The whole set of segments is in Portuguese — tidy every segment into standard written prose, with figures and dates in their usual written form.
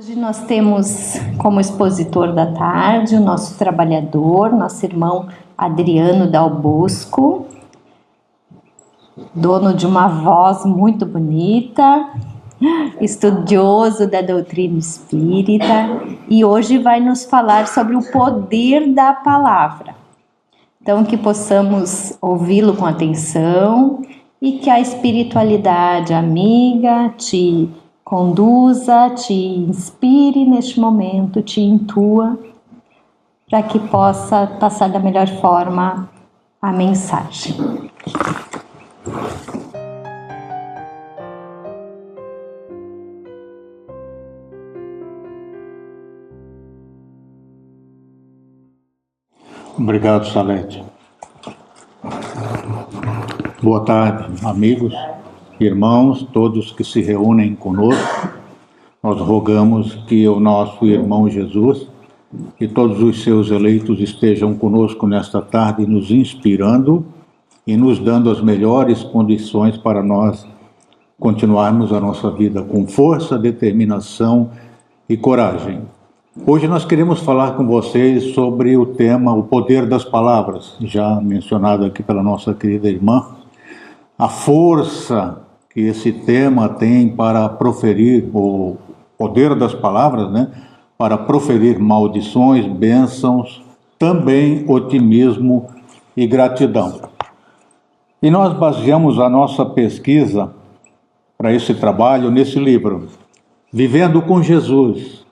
Hoje nós temos como expositor da tarde o nosso trabalhador, nosso irmão Adriano Dal Bosco, dono de uma voz muito bonita, estudioso da doutrina espírita, e hoje vai nos falar sobre o poder da palavra. Então, que possamos ouvi-lo com atenção e que a espiritualidade amiga te conduza, te inspire neste momento, te intua, para que possa passar da melhor forma a mensagem. Obrigado, Salete. Boa tarde, amigos, irmãos, todos que se reúnem conosco. Nós rogamos que o nosso irmão Jesus e todos os seus eleitos estejam conosco nesta tarde, nos inspirando e nos dando as melhores condições para nós continuarmos a nossa vida com força, determinação e coragem. Hoje nós queremos falar com vocês sobre o tema O Poder das Palavras, já mencionado aqui pela nossa querida irmã. A força que esse tema tem para proferir, o poder das palavras, para proferir maldições, bênçãos, também otimismo e gratidão. E nós baseamos a nossa pesquisa para esse trabalho nesse livro, Vivendo com Jesus.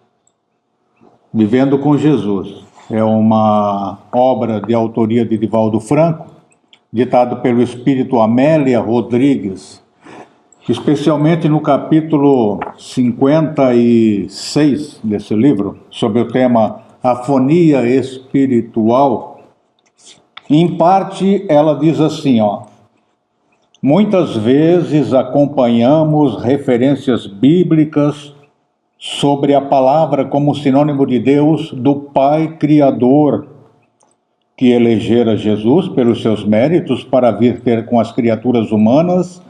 Vivendo com Jesus. É uma obra de autoria de Divaldo Franco, ditado pelo espírito Amélia Rodrigues, especialmente no capítulo 56 desse livro, sobre o tema Afonia Espiritual. Em parte, ela diz assim, muitas vezes acompanhamos referências bíblicas sobre a palavra como sinônimo de Deus, do Pai Criador, que elegera Jesus pelos seus méritos para vir ter com as criaturas humanas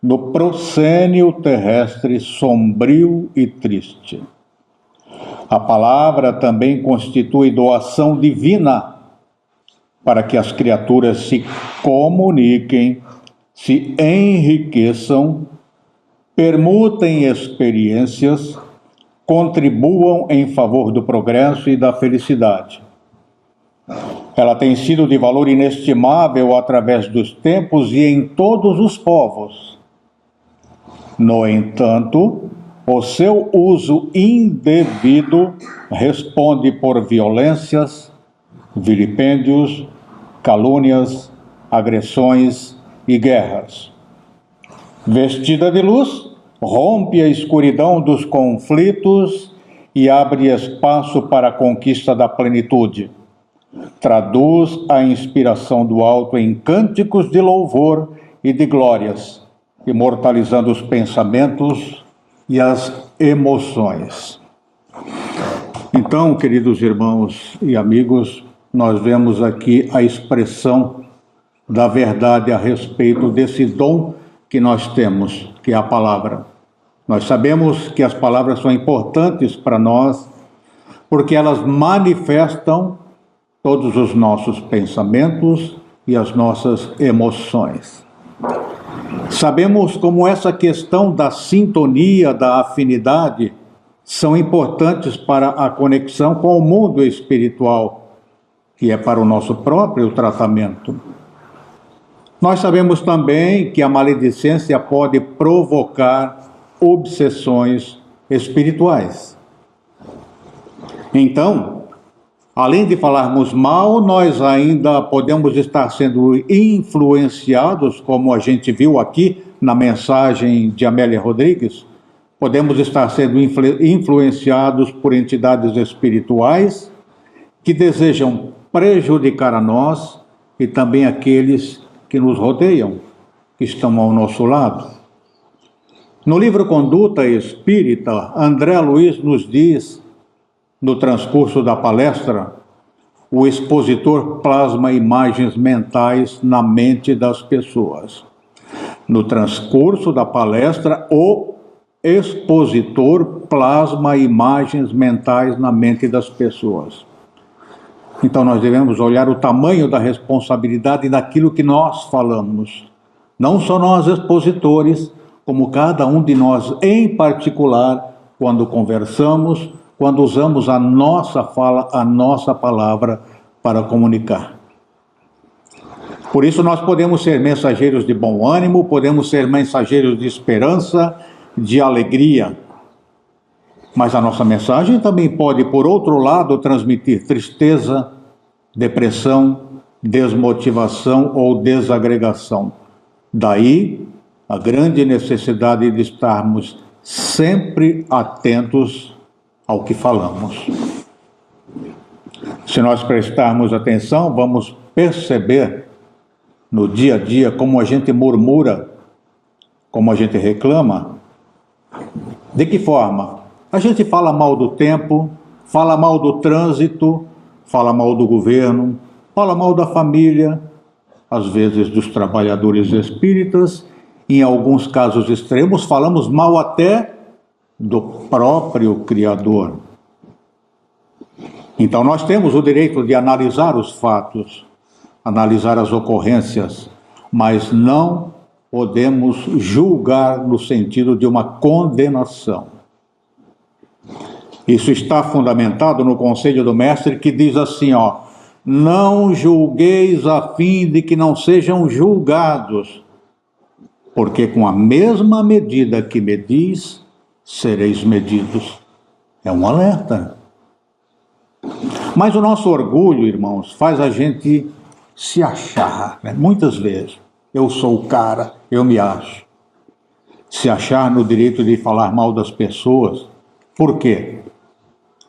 no proscênio terrestre sombrio e triste. A palavra também constitui doação divina para que as criaturas se comuniquem, se enriqueçam, permutem experiências, contribuam em favor do progresso e da felicidade. Ela tem sido de valor inestimável através dos tempos e em todos os povos. No entanto, o seu uso indevido responde por violências, vilipêndios, calúnias, agressões e guerras. Vestida de luz, rompe a escuridão dos conflitos e abre espaço para a conquista da plenitude. Traduz a inspiração do alto em cânticos de louvor e de glórias, imortalizando os pensamentos e as emoções. Então, queridos irmãos e amigos, nós vemos aqui a expressão da verdade a respeito desse dom que nós temos, que é a palavra. Nós sabemos que as palavras são importantes para nós, porque elas manifestam todos os nossos pensamentos e as nossas emoções. Sabemos como essa questão da sintonia, da afinidade, são importantes para a conexão com o mundo espiritual, que é para o nosso próprio tratamento. Nós sabemos também que a maledicência pode provocar obsessões espirituais. Então, além de falarmos mal, nós ainda podemos estar sendo influenciados, como a gente viu aqui na mensagem de Amélia Rodrigues, podemos estar sendo influenciados por entidades espirituais que desejam prejudicar a nós e também aqueles que nos rodeiam, que estão ao nosso lado. No livro Conduta Espírita, André Luiz nos diz, no transcurso da palestra, o expositor plasma imagens mentais na mente das pessoas. No transcurso da palestra, o expositor plasma imagens mentais na mente das pessoas. Então nós devemos olhar o tamanho da responsabilidade daquilo que nós falamos. Não só nós expositores, como cada um de nós em particular, quando conversamos, quando usamos a nossa fala, a nossa palavra para comunicar. Por isso nós podemos ser mensageiros de bom ânimo, podemos ser mensageiros de esperança, de alegria. Mas a nossa mensagem também pode, por outro lado, transmitir tristeza, depressão, desmotivação ou desagregação. Daí a grande necessidade de estarmos sempre atentos ao que falamos. Se nós prestarmos atenção, vamos perceber no dia a dia como a gente murmura, como a gente reclama. De que forma? A gente fala mal do tempo, fala mal do trânsito, fala mal do governo, fala mal da família, às vezes dos trabalhadores espíritas, em alguns casos extremos, falamos mal até do próprio Criador. Então nós temos o direito de analisar os fatos, analisar as ocorrências, mas não podemos julgar no sentido de uma condenação. Isso está fundamentado no conselho do mestre que diz assim, não julgueis a fim de que não sejam julgados, porque com a mesma medida que medis, sereis medidos. É um alerta. Mas o nosso orgulho, irmãos, faz a gente se achar, né? Muitas vezes. Eu sou o cara, eu me acho. Se achar no direito de falar mal das pessoas. Por quê?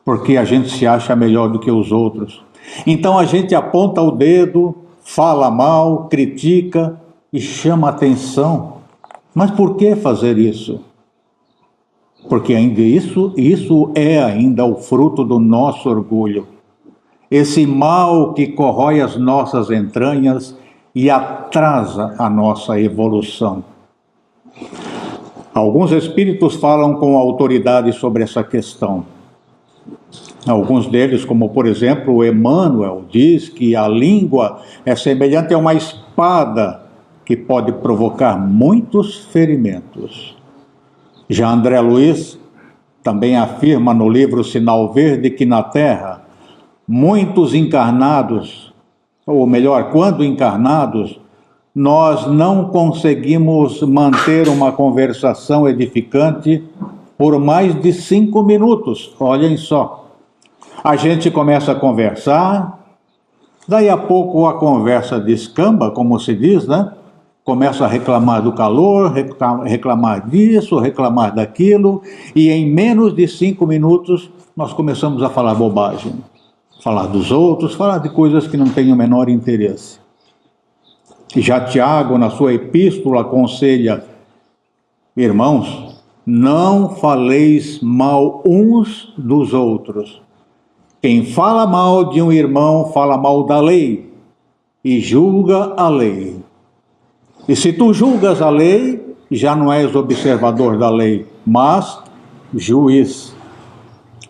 Porque a gente se acha melhor do que os outros. Então a gente aponta o dedo, fala mal, critica e chama atenção. Mas por que fazer isso? Porque ainda isso é ainda o fruto do nosso orgulho. Esse mal que corrói as nossas entranhas e atrasa a nossa evolução. Alguns espíritos falam com autoridade sobre essa questão. Alguns deles, como por exemplo o Emmanuel, diz que a língua é semelhante a uma espada que pode provocar muitos ferimentos. Já André Luiz também afirma no livro Sinal Verde que na Terra, muitos encarnados, ou melhor, quando encarnados, nós não conseguimos manter uma conversação edificante por mais de 5 minutos. Olhem só. A gente começa a conversar, daí a pouco a conversa descamba, como se diz, né? Começa a reclamar do calor, reclamar disso, reclamar daquilo, e em menos de 5 minutos nós começamos a falar bobagem. Falar dos outros, falar de coisas que não têm o menor interesse. Já Tiago, na sua epístola, aconselha, irmãos, não faleis mal uns dos outros. Quem fala mal de um irmão, fala mal da lei e julga a lei. E se tu julgas a lei, já não és observador da lei, mas juiz.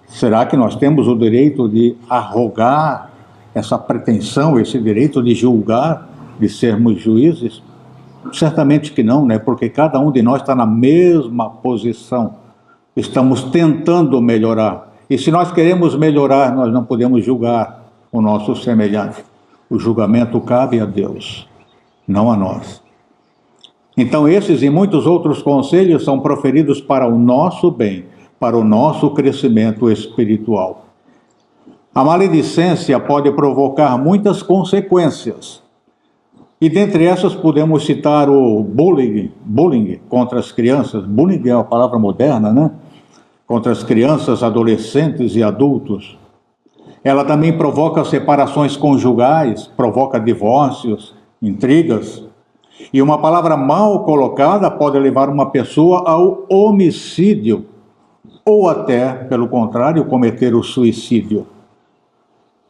Será que nós temos o direito de arrogar essa pretensão, esse direito de julgar, de sermos juízes? Certamente que não, né? Porque cada um de nós está na mesma posição. Estamos tentando melhorar. E se nós queremos melhorar, nós não podemos julgar o nosso semelhante. O julgamento cabe a Deus, não a nós. Então esses e muitos outros conselhos são proferidos para o nosso bem, para o nosso crescimento espiritual. A maledicência pode provocar muitas consequências. E dentre essas podemos citar o bullying contra as crianças. Bullying é uma palavra moderna, né? Contra as crianças, adolescentes e adultos. Ela também provoca separações conjugais, provoca divórcios, intrigas. E uma palavra mal colocada pode levar uma pessoa ao homicídio, ou até, pelo contrário, cometer o suicídio.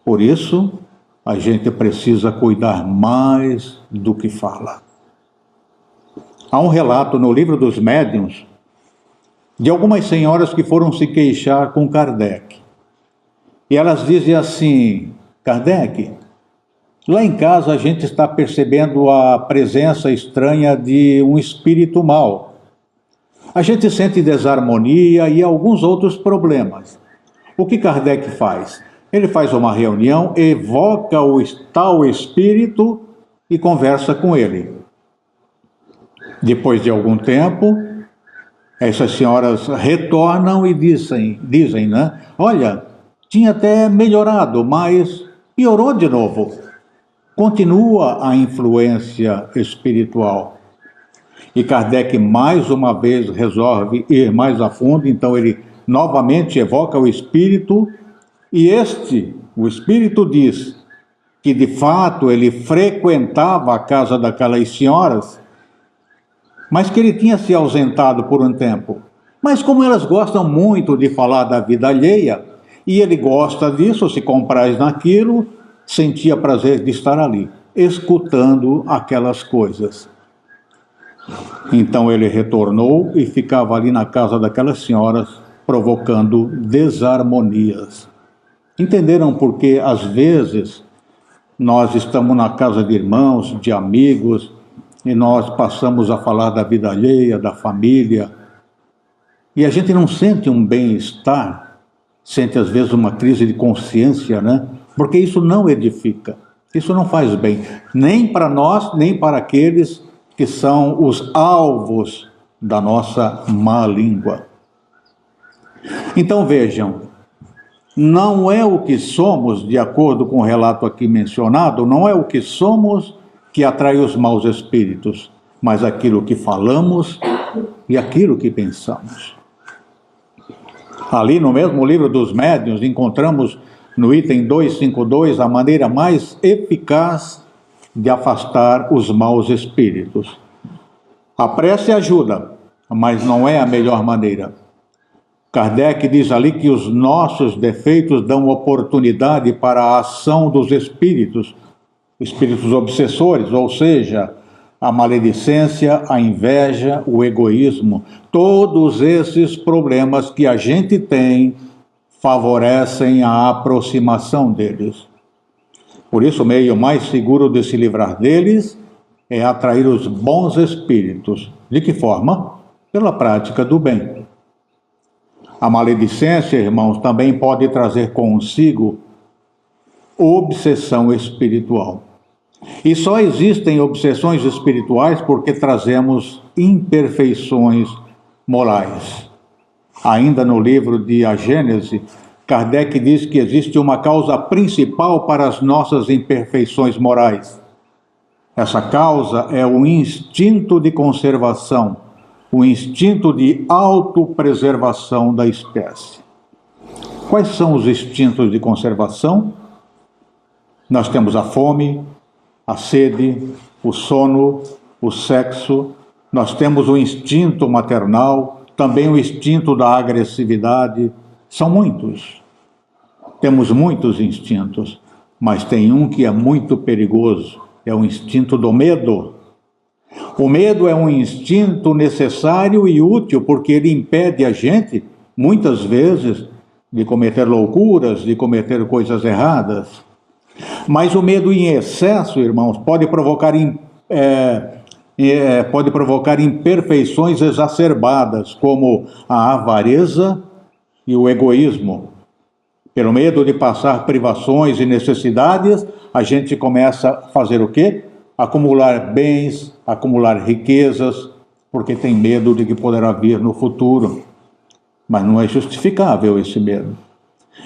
Por isso, a gente precisa cuidar mais do que fala. Há um relato no livro dos Médiuns de algumas senhoras que foram se queixar com Kardec. E elas dizem assim: Kardec, lá em casa a gente está percebendo a presença estranha de um espírito mau. A gente sente desarmonia e alguns outros problemas. O que Kardec faz? Ele faz uma reunião, evoca o tal espírito e conversa com ele. Depois de algum tempo, essas senhoras retornam e dizem, né? Olha, tinha até melhorado, mas piorou de novo. Continua a influência espiritual. E Kardec mais uma vez resolve ir mais a fundo, então ele novamente evoca o espírito, e o espírito diz que de fato ele frequentava a casa daquelas senhoras, mas que ele tinha se ausentado por um tempo. Mas como elas gostam muito de falar da vida alheia, e ele gosta disso, se compraz naquilo, sentia prazer de estar ali, escutando aquelas coisas. Então ele retornou e ficava ali na casa daquelas senhoras, provocando desarmonias. Entenderam por que, às vezes, nós estamos na casa de irmãos, de amigos, e nós passamos a falar da vida alheia, da família, e a gente não sente um bem-estar, sente às vezes uma crise de consciência, né? Porque isso não edifica, isso não faz bem, nem para nós, nem para aqueles que são os alvos da nossa má língua. Então vejam, não é o que somos, de acordo com o relato aqui mencionado, não é o que somos que atrai os maus espíritos, mas aquilo que falamos e aquilo que pensamos. Ali no mesmo livro dos médiuns, encontramos no item 252 a maneira mais eficaz de afastar os maus espíritos. A prece ajuda, mas não é a melhor maneira. Kardec diz ali que os nossos defeitos dão oportunidade para a ação dos espíritos obsessores, ou seja, a maledicência, a inveja, o egoísmo. Todos esses problemas que a gente tem favorecem a aproximação deles. Por isso, o meio mais seguro de se livrar deles é atrair os bons espíritos. De que forma? Pela prática do bem. A maledicência, irmãos, também pode trazer consigo obsessão espiritual. E só existem obsessões espirituais porque trazemos imperfeições morais. Ainda no livro de A Gênese, Kardec diz que existe uma causa principal para as nossas imperfeições morais. Essa causa é o instinto de conservação, o instinto de autopreservação da espécie. Quais são os instintos de conservação? Nós temos a fome, a sede, o sono, o sexo, nós temos o instinto maternal, também o instinto da agressividade. São muitos. Temos muitos instintos, mas tem um que é muito perigoso, é o instinto do medo. O medo é um instinto necessário e útil porque ele impede a gente, muitas vezes, de cometer loucuras, de cometer coisas erradas. Mas o medo em excesso, irmãos, pode provocar imperfeições exacerbadas, como a avareza e o egoísmo. Pelo medo de passar privações e necessidades, a gente começa a fazer o quê? Acumular bens, acumular riquezas, porque tem medo de que poderá vir no futuro. Mas não é justificável esse medo.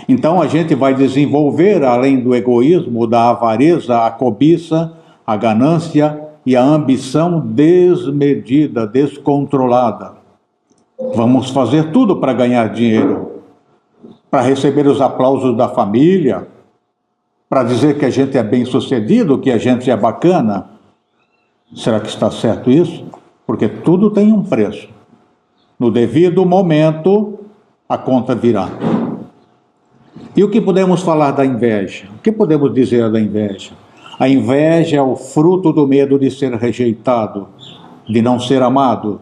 Então a gente vai desenvolver, além do egoísmo, da avareza, a cobiça, a ganância e a ambição desmedida, descontrolada. Vamos fazer tudo para ganhar dinheiro, para receber os aplausos da família, para dizer que a gente é bem-sucedido, que a gente é bacana. Será que está certo isso? Porque tudo tem um preço. No devido momento, a conta virá. E o que podemos falar da inveja? O que podemos dizer da inveja? A inveja é o fruto do medo de ser rejeitado, de não ser amado.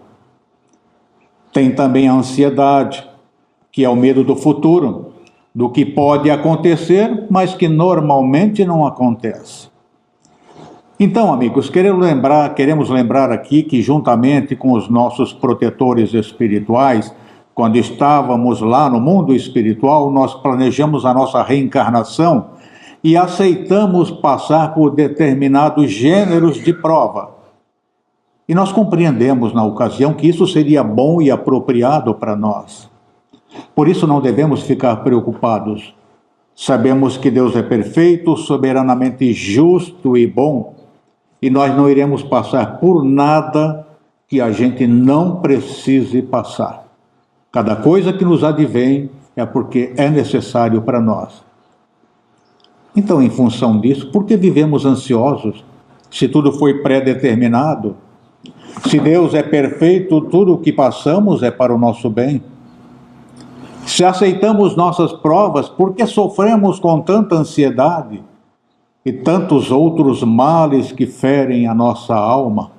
Tem também a ansiedade, que é o medo do futuro, do que pode acontecer, mas que normalmente não acontece. Então, amigos, queremos lembrar aqui que, juntamente com os nossos protetores espirituais, quando estávamos lá no mundo espiritual, nós planejamos a nossa reencarnação e aceitamos passar por determinados gêneros de prova. E nós compreendemos na ocasião que isso seria bom e apropriado para nós. Por isso não devemos ficar preocupados. Sabemos que Deus é perfeito, soberanamente justo e bom, e nós não iremos passar por nada que a gente não precise passar. Cada coisa que nos advém é porque é necessário para nós. Então, em função disso, por que vivemos ansiosos? Se tudo foi pré-determinado, se Deus é perfeito, tudo o que passamos é para o nosso bem. Se aceitamos nossas provas, por que sofremos com tanta ansiedade e tantos outros males que ferem a nossa alma?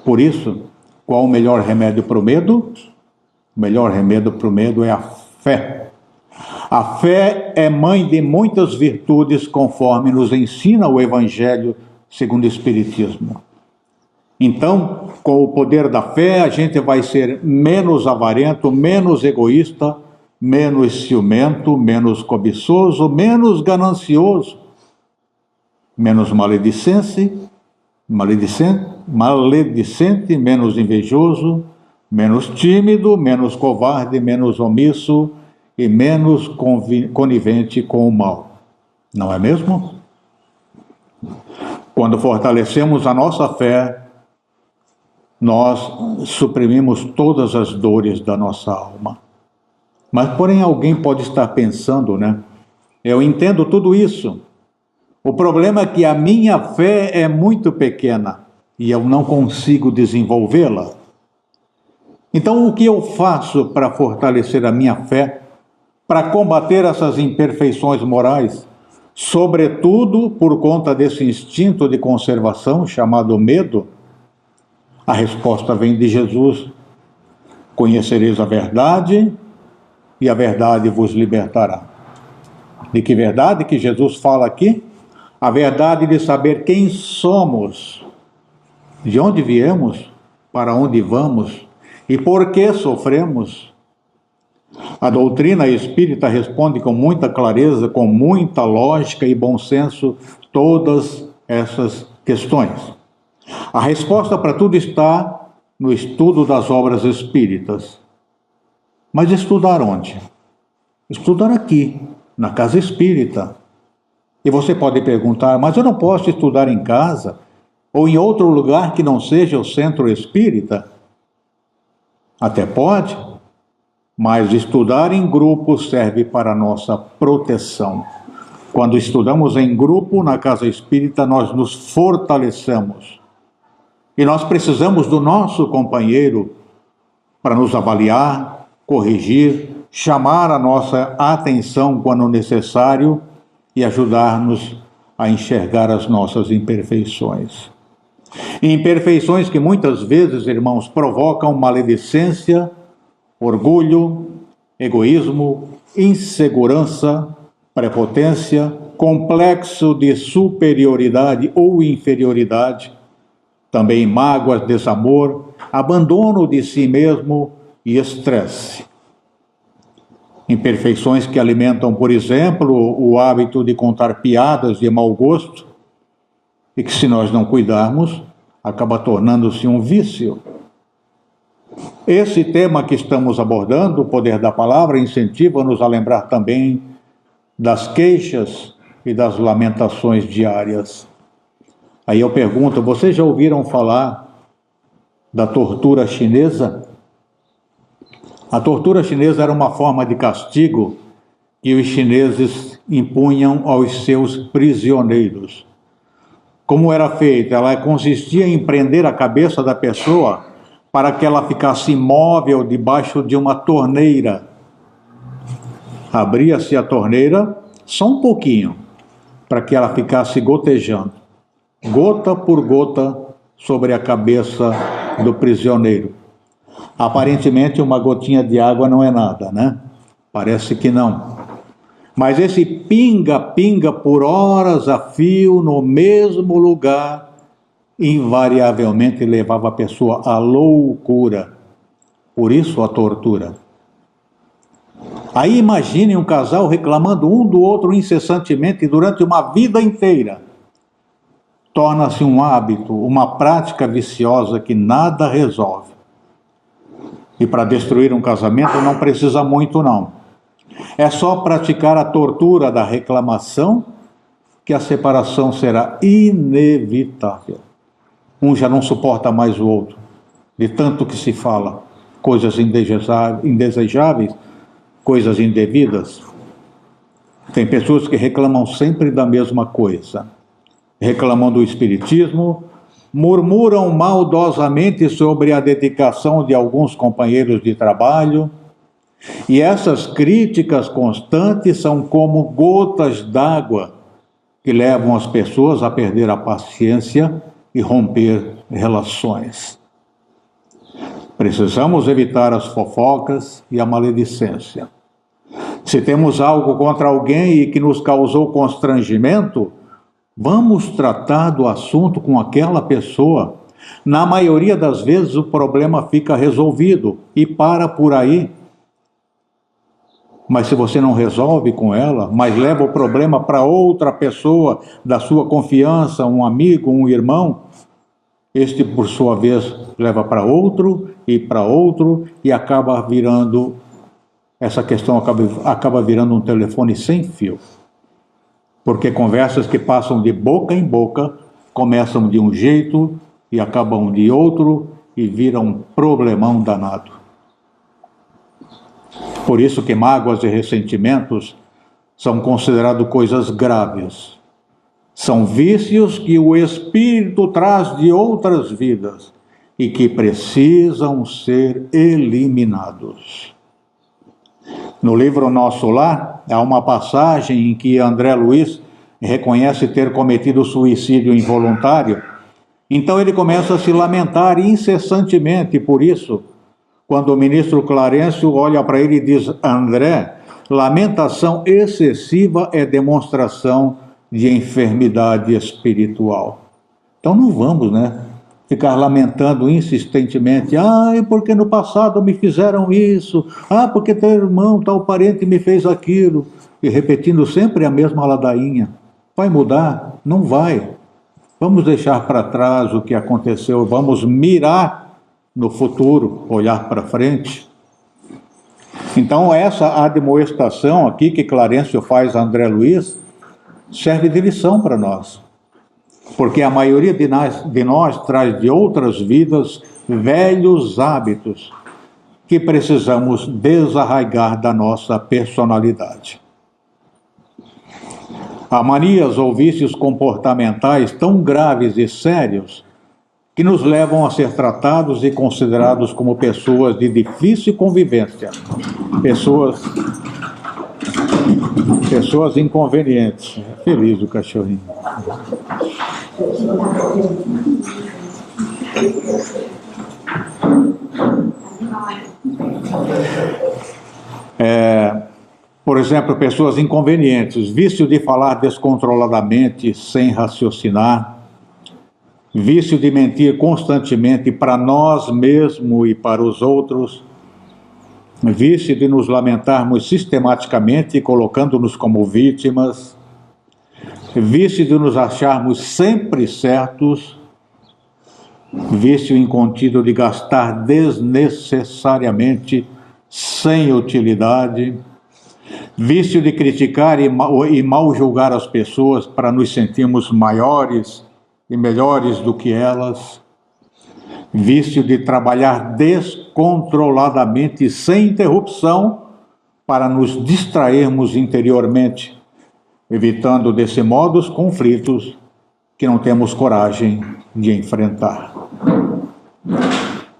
Por isso, qual o melhor remédio para o medo? O melhor remédio para o medo é a fé. A fé é mãe de muitas virtudes, conforme nos ensina o Evangelho segundo o Espiritismo. Então, com o poder da fé, a gente vai ser menos avarento, menos egoísta, menos ciumento, menos cobiçoso, menos ganancioso, menos maledicente, menos invejoso, menos tímido, menos covarde, menos omisso e menos conivente com o mal. Não é mesmo? Quando fortalecemos a nossa fé, nós suprimimos todas as dores da nossa alma. Mas, porém, alguém pode estar pensando, né? Eu entendo tudo isso. O problema é que a minha fé é muito pequena e eu não consigo desenvolvê-la. Então, o que eu faço para fortalecer a minha fé, para combater essas imperfeições morais, sobretudo por conta desse instinto de conservação chamado medo? A resposta vem de Jesus: conhecereis a verdade e a verdade vos libertará. De que verdade que Jesus fala aqui? A verdade de saber quem somos, de onde viemos, para onde vamos e por que sofremos. A doutrina espírita responde com muita clareza, com muita lógica e bom senso todas essas questões. A resposta para tudo está no estudo das obras espíritas. Mas estudar onde? Estudar aqui, na casa espírita. E você pode perguntar, mas eu não posso estudar em casa ou em outro lugar que não seja o centro espírita? Até pode, mas estudar em grupo serve para a nossa proteção. Quando estudamos em grupo na casa espírita, nós nos fortalecemos. E nós precisamos do nosso companheiro para nos avaliar, corrigir, chamar a nossa atenção quando necessário e ajudar-nos a enxergar as nossas imperfeições. Imperfeições que muitas vezes, irmãos, provocam maledicência, orgulho, egoísmo, insegurança, prepotência, complexo de superioridade ou inferioridade, também mágoas, desamor, abandono de si mesmo e estresse. Imperfeições que alimentam, por exemplo, o hábito de contar piadas de mau gosto e que, se nós não cuidarmos, acaba tornando-se um vício. Esse tema que estamos abordando, o poder da palavra, incentiva-nos a lembrar também das queixas e das lamentações diárias. Aí eu pergunto, vocês já ouviram falar da tortura chinesa? A tortura chinesa era uma forma de castigo que os chineses impunham aos seus prisioneiros. Como era feita? Ela consistia em prender a cabeça da pessoa para que ela ficasse imóvel debaixo de uma torneira. Abria-se a torneira só um pouquinho, para que ela ficasse gotejando, gota por gota, sobre a cabeça do prisioneiro. Aparentemente, uma gotinha de água não é nada, né? Parece que não. Mas esse pinga-pinga por horas a fio no mesmo lugar, invariavelmente levava a pessoa à loucura. Por isso a tortura. Aí imagine um casal reclamando um do outro incessantemente durante uma vida inteira. Torna-se um hábito, uma prática viciosa que nada resolve. E para destruir um casamento não precisa muito, não. É só praticar a tortura da reclamação que a separação será inevitável. Um já não suporta mais o outro, de tanto que se fala, coisas indesejáveis, coisas indevidas. Tem pessoas que reclamam sempre da mesma coisa. Reclamam do espiritismo, murmuram maldosamente sobre a dedicação de alguns companheiros de trabalho, e essas críticas constantes são como gotas d'água que levam as pessoas a perder a paciência e romper relações. Precisamos evitar as fofocas e a maledicência. Se temos algo contra alguém e que nos causou constrangimento, vamos tratar do assunto com aquela pessoa. Na maioria das vezes o problema fica resolvido e para por aí. Mas se você não resolve com ela, mas leva o problema para outra pessoa da sua confiança, um amigo, um irmão, este por sua vez leva para outro e acaba virando, essa questão acaba virando um telefone sem fio. Porque conversas que passam de boca em boca começam de um jeito e acabam de outro e viram um problemão danado. Por isso que mágoas e ressentimentos são considerados coisas graves. São vícios que o espírito traz de outras vidas e que precisam ser eliminados. No livro Nosso Lar, há uma passagem em que André Luiz reconhece ter cometido suicídio involuntário. Então ele começa a se lamentar incessantemente por isso. Quando o ministro Clarencio olha para ele e diz: André, lamentação excessiva é demonstração de enfermidade espiritual. Então não vamos, ficar lamentando insistentemente: porque no passado me fizeram isso, porque teu irmão, tal parente me fez aquilo, e repetindo sempre a mesma ladainha. Vai mudar? Não vai. Vamos deixar para trás o que aconteceu, vamos mirar no futuro, olhar para frente. Então essa admoestação aqui que Clarencio faz a André Luiz serve de lição para nós. Porque a maioria de nós traz de outras vidas velhos hábitos que precisamos desarraigar da nossa personalidade. Há manias ou vícios comportamentais tão graves e sérios que nos levam a ser tratados e considerados como pessoas de difícil convivência, pessoas inconvenientes. Feliz o cachorrinho. Por exemplo, pessoas inconvenientes, vício de falar descontroladamente, sem raciocinar, vício de mentir constantemente para nós mesmos e para os outros, vício de nos lamentarmos sistematicamente, colocando-nos como vítimas, vício de nos acharmos sempre certos, vício incontido de gastar desnecessariamente, sem utilidade, vício de criticar e mal julgar as pessoas para nos sentirmos maiores e melhores do que elas, vício de trabalhar descontroladamente sem interrupção para nos distrairmos interiormente, evitando desse modo os conflitos que não temos coragem de enfrentar.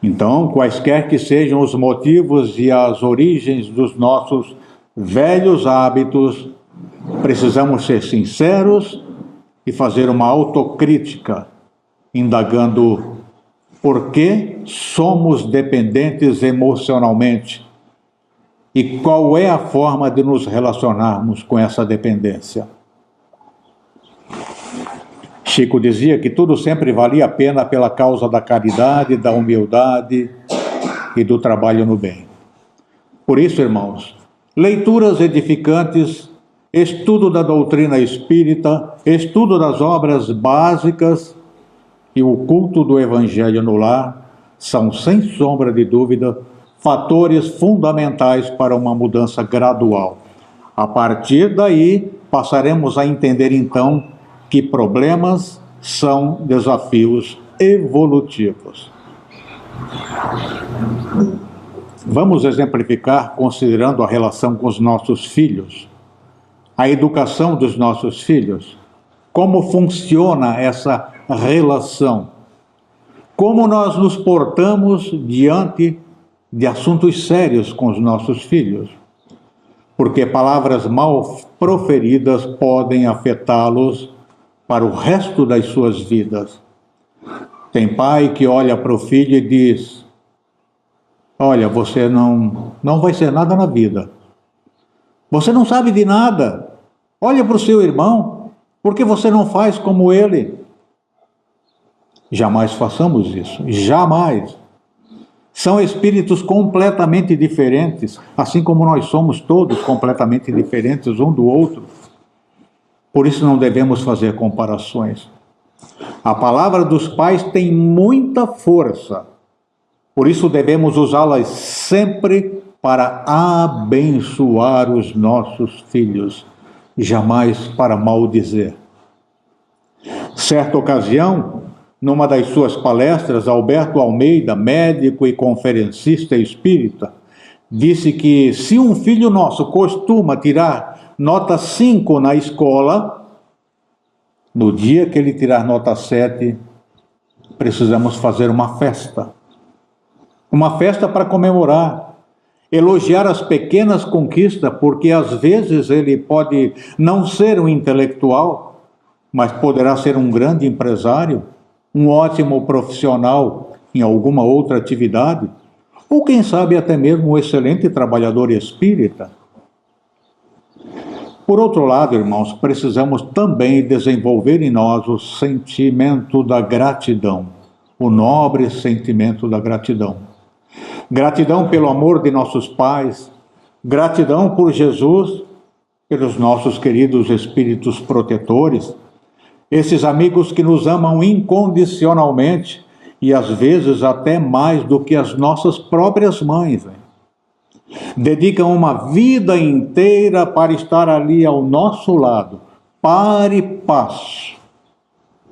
Então, quaisquer que sejam os motivos e as origens dos nossos velhos hábitos, precisamos ser sinceros e fazer uma autocrítica, indagando por que somos dependentes emocionalmente e qual é a forma de nos relacionarmos com essa dependência. Chico dizia que tudo sempre valia a pena pela causa da caridade, da humildade e do trabalho no bem. Por isso, irmãos, leituras edificantes, estudo da doutrina espírita, estudo das obras básicas e o culto do Evangelho no lar são, sem sombra de dúvida, fatores fundamentais para uma mudança gradual. A partir daí, passaremos a entender então que problemas são desafios evolutivos. Vamos exemplificar considerando a relação com os nossos filhos, a educação dos nossos filhos, como funciona essa relação, como nós nos portamos diante de assuntos sérios com os nossos filhos, porque palavras mal proferidas podem afetá-los para o resto das suas vidas. Tem pai que olha para o filho e diz: olha, você não vai ser nada na vida. Você não sabe de nada. Olha para o seu irmão, por que você não faz como ele? Jamais façamos isso, jamais. São espíritos completamente diferentes, assim como nós somos todos completamente diferentes um do outro. Por isso não devemos fazer comparações. A palavra dos pais tem muita força. Por isso devemos usá-las sempre para abençoar os nossos filhos, jamais para maldizer. Certa ocasião, numa das suas palestras, Alberto Almeida, médico e conferencista espírita, disse que se um filho nosso costuma tirar nota 5 na escola, no dia que ele tirar nota 7, precisamos fazer uma festa. Uma festa para comemorar, elogiar as pequenas conquistas, porque às vezes ele pode não ser um intelectual, mas poderá ser um grande empresário, um ótimo profissional em alguma outra atividade, ou quem sabe até mesmo um excelente trabalhador espírita. Por outro lado, irmãos, precisamos também desenvolver em nós o sentimento da gratidão, o nobre sentimento da gratidão. Gratidão pelo amor de nossos pais, gratidão por Jesus, pelos nossos queridos espíritos protetores, esses amigos que nos amam incondicionalmente e às vezes até mais do que as nossas próprias mães, dedicam uma vida inteira para estar ali ao nosso lado, par e passo,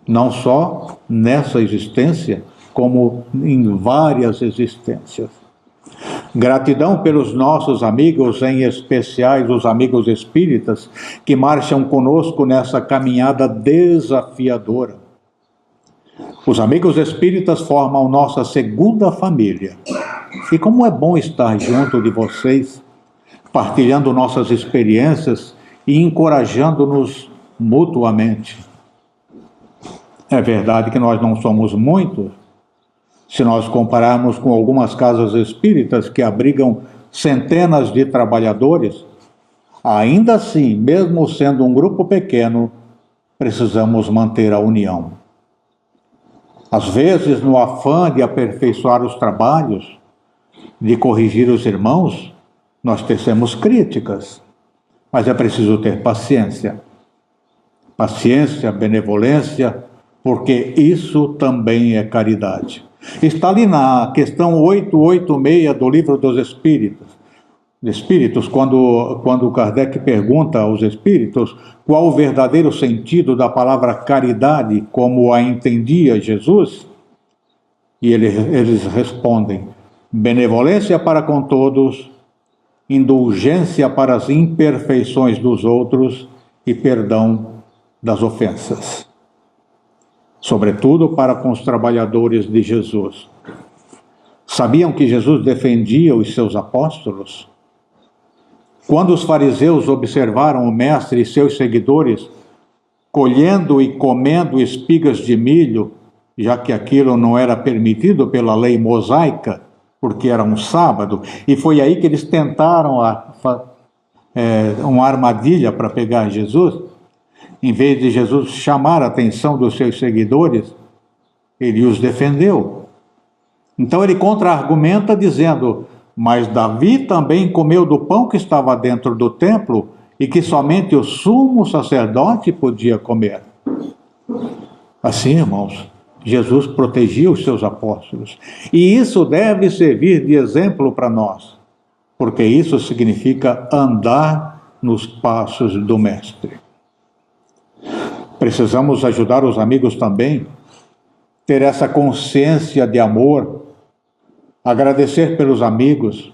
não só nessa existência, como em várias existências. Gratidão pelos nossos amigos, em especial os amigos espíritas, que marcham conosco nessa caminhada desafiadora. Os amigos espíritas formam nossa segunda família. E como é bom estar junto de vocês, partilhando nossas experiências e encorajando-nos mutuamente. É verdade que nós não somos muitos, se nós compararmos com algumas casas espíritas que abrigam centenas de trabalhadores. Ainda assim, mesmo sendo um grupo pequeno, precisamos manter a união. Às vezes, no afã de aperfeiçoar os trabalhos, de corrigir os irmãos, nós tecemos críticas, mas é preciso ter paciência. Paciência, benevolência, porque isso também é caridade. Está ali na questão 886 do Livro dos Espíritos, quando Kardec pergunta aos espíritos qual o verdadeiro sentido da palavra caridade, como a entendia Jesus, e eles respondem: benevolência para com todos, indulgência para as imperfeições dos outros e perdão das ofensas. Sobretudo para com os trabalhadores de Jesus. Sabiam que Jesus defendia os seus apóstolos? Quando os fariseus observaram o mestre e seus seguidores colhendo e comendo espigas de milho, já que aquilo não era permitido pela lei mosaica, porque era um sábado, e foi aí que eles tentaram uma armadilha para pegar Jesus. Em vez de Jesus chamar a atenção dos seus seguidores, ele os defendeu. Então ele contra-argumenta dizendo: mas Davi também comeu do pão que estava dentro do templo e que somente o sumo sacerdote podia comer. Assim, irmãos, Jesus protegia os seus apóstolos. E isso deve servir de exemplo para nós, porque isso significa andar nos passos do Mestre. Precisamos ajudar os amigos também, ter essa consciência de amor, agradecer pelos amigos,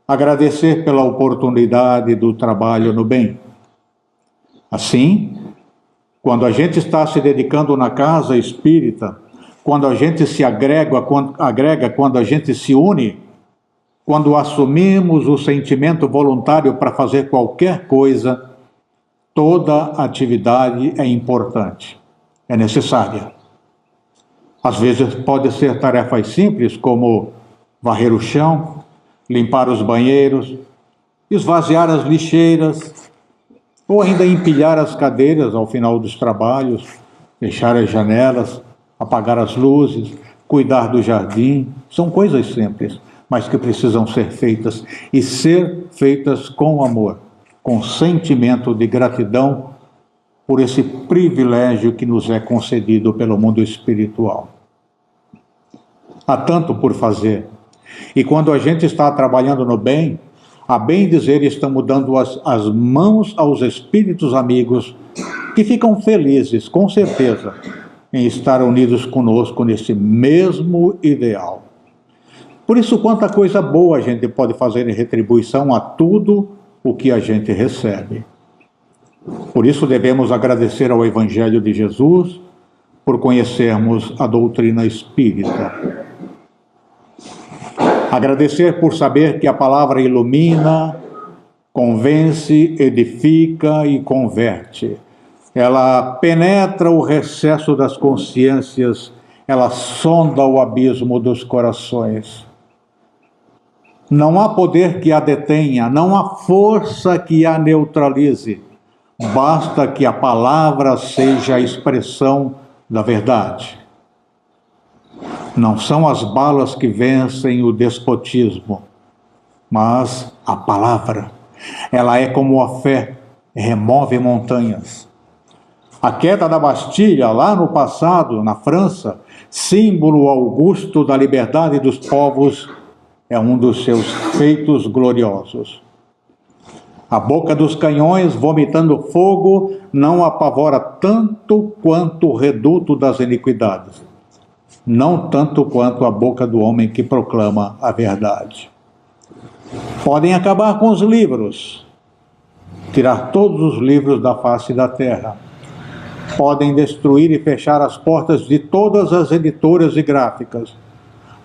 agradecer pela oportunidade do trabalho no bem. Assim, quando a gente está se dedicando na casa espírita, quando a gente se agrega, quando a gente se une, quando assumimos o sentimento voluntário para fazer qualquer coisa, toda atividade é importante, é necessária. Às vezes pode ser tarefas simples como varrer o chão, limpar os banheiros, esvaziar as lixeiras, ou ainda empilhar as cadeiras ao final dos trabalhos, fechar as janelas, apagar as luzes, cuidar do jardim. São coisas simples, mas que precisam ser feitas, e ser feitas com amor, com sentimento de gratidão por esse privilégio que nos é concedido pelo mundo espiritual. Há tanto por fazer. E quando a gente está trabalhando no bem, a bem dizer, estamos dando as mãos aos espíritos amigos que ficam felizes, com certeza, em estar unidos conosco nesse mesmo ideal. Por isso, quanta coisa boa a gente pode fazer em retribuição a tudo o que a gente recebe. Por isso devemos agradecer ao Evangelho de Jesus por conhecermos a doutrina espírita. Agradecer por saber que a palavra ilumina, convence, edifica e converte. Ela penetra o recesso das consciências, ela sonda o abismo dos corações. Não há poder que a detenha, não há força que a neutralize. Basta que a palavra seja a expressão da verdade. Não são as balas que vencem o despotismo, mas a palavra. Ela é como a fé, remove montanhas. A queda da Bastilha, lá no passado, na França, símbolo augusto da liberdade dos povos, é um dos seus feitos gloriosos. A boca dos canhões, vomitando fogo, não apavora tanto quanto o reduto das iniquidades. Não tanto quanto a boca do homem que proclama a verdade. Podem acabar com os livros, tirar todos os livros da face da terra. Podem destruir e fechar as portas de todas as editoras e gráficas.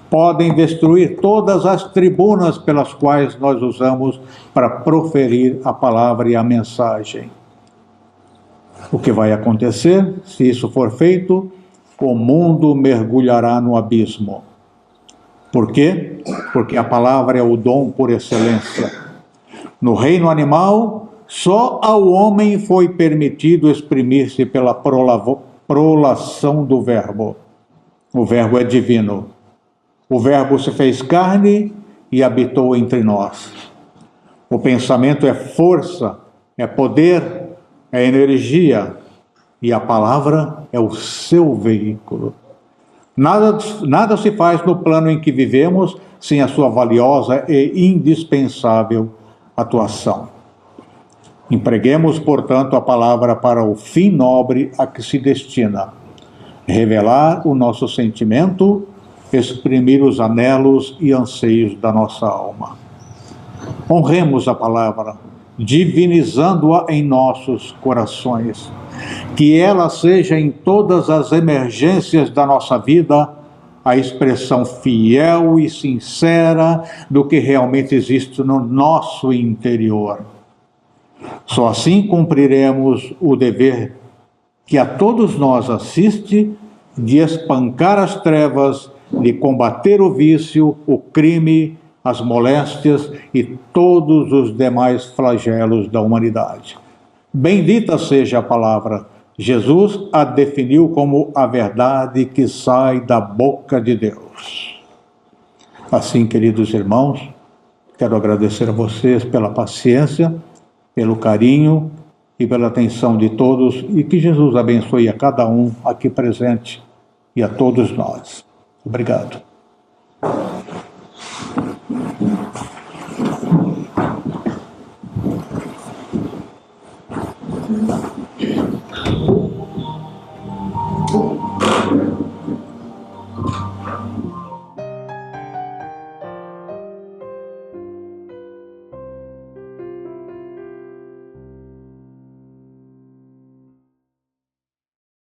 Podem destruir todas as tribunas pelas quais nós usamos para proferir a palavra e a mensagem. O que vai acontecer, se isso for feito? O mundo mergulhará no abismo. Por quê? Porque a palavra é o dom por excelência. No reino animal, só ao homem foi permitido exprimir-se pela prolação do verbo. O verbo é divino. O verbo se fez carne e habitou entre nós. O pensamento é força, é poder, é energia, e a palavra é o seu veículo. Nada se faz no plano em que vivemos sem a sua valiosa e indispensável atuação. Empreguemos, portanto, a palavra para o fim nobre a que se destina: revelar o nosso sentimento, exprimir os anelos e anseios da nossa alma. Honremos a palavra, divinizando-a em nossos corações. Que ela seja em todas as emergências da nossa vida a expressão fiel e sincera do que realmente existe no nosso interior. Só assim cumpriremos o dever que a todos nós assiste de espancar as trevas, de combater o vício, o crime, as moléstias e todos os demais flagelos da humanidade. Bendita seja a palavra. Jesus a definiu como a verdade que sai da boca de Deus. Assim, queridos irmãos, quero agradecer a vocês pela paciência, pelo carinho e pela atenção de todos, e que Jesus abençoe a cada um aqui presente e a todos nós. Obrigado.